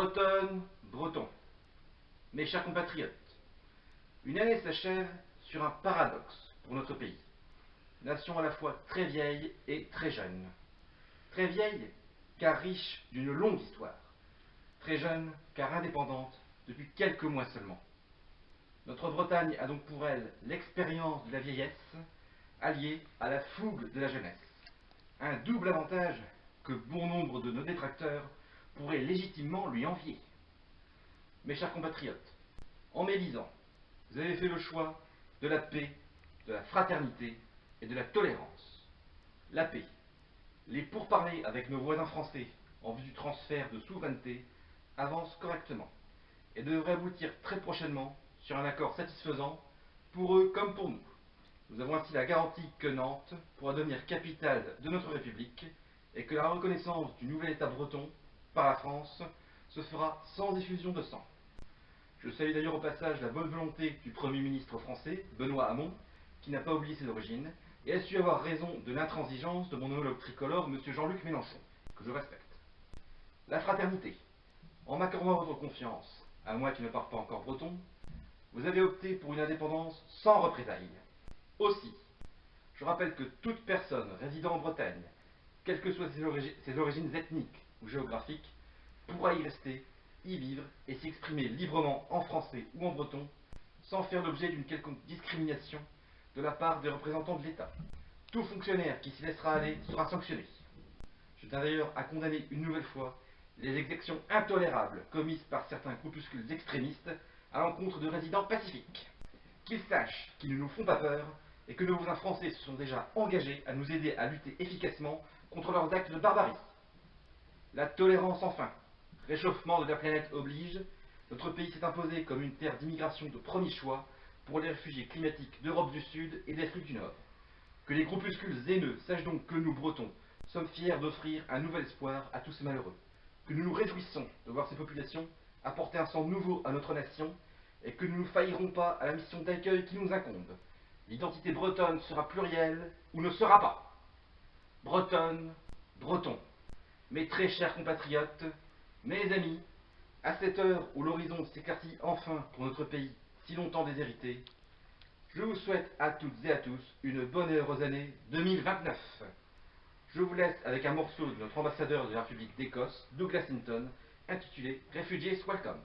Bretonne, Breton, mes chers compatriotes, une année s'achève sur un paradoxe pour notre pays. Nation à la fois très vieille et très jeune. Très vieille car riche d'une longue histoire. Très jeune car indépendante depuis quelques mois seulement. Notre Bretagne a donc pour elle l'expérience de la vieillesse alliée à la fougue de la jeunesse. Un double avantage que bon nombre de nos détracteurs pourraient légitimement lui envier. Mes chers compatriotes, en m'élisant, vous avez fait le choix de la paix, de la fraternité et de la tolérance. La paix. Les pourparlers avec nos voisins français en vue du transfert de souveraineté avancent correctement et devraient aboutir très prochainement sur un accord satisfaisant pour eux comme pour nous. Nous avons ainsi la garantie que Nantes pourra devenir capitale de notre République et que la reconnaissance du nouvel État breton par la France se fera sans effusion de sang. Je salue d'ailleurs au passage la bonne volonté du Premier ministre français, Benoît Hamon, qui n'a pas oublié ses origines, et a su avoir raison de l'intransigeance de mon homologue tricolore, M. Jean-Luc Mélenchon, que je respecte. La fraternité. En m'accordant votre confiance, à moi qui ne parle pas encore breton, vous avez opté pour une indépendance sans représailles. Aussi, je rappelle que toute personne résidant en Bretagne, quelles que soient ses origines ethniques ou géographiques, pourra y rester, y vivre et s'y exprimer librement en français ou en breton, sans faire l'objet d'une quelconque discrimination de la part des représentants de l'État. Tout fonctionnaire qui s'y laissera aller sera sanctionné. Je tiens d'ailleurs à condamner une nouvelle fois les exactions intolérables commises par certains groupuscules extrémistes à l'encontre de résidents pacifiques. Qu'ils sachent qu'ils ne nous font pas peur et que nos voisins français se sont déjà engagés à nous aider à lutter efficacement contre leurs actes de barbarie. La tolérance enfin. Réchauffement de la planète oblige, notre pays s'est imposé comme une terre d'immigration de premier choix pour les réfugiés climatiques d'Europe du Sud et d'Afrique du Nord. Que les groupuscules haineux sachent donc que nous, Bretons, sommes fiers d'offrir un nouvel espoir à tous ces malheureux. Que nous nous réjouissons de voir ces populations apporter un sang nouveau à notre nation et que nous ne faillirons pas à la mission d'accueil qui nous incombe. L'identité bretonne sera plurielle ou ne sera pas. Bretonne, breton, mes très chers compatriotes, mes amis, à cette heure où l'horizon s'éclaircit enfin pour notre pays si longtemps déshérité, je vous souhaite à toutes et à tous une bonne et heureuse année 2029. Je vous laisse avec un morceau de notre ambassadeur de la République d'Écosse, Douglas Hinton, intitulé Refugees Welcome.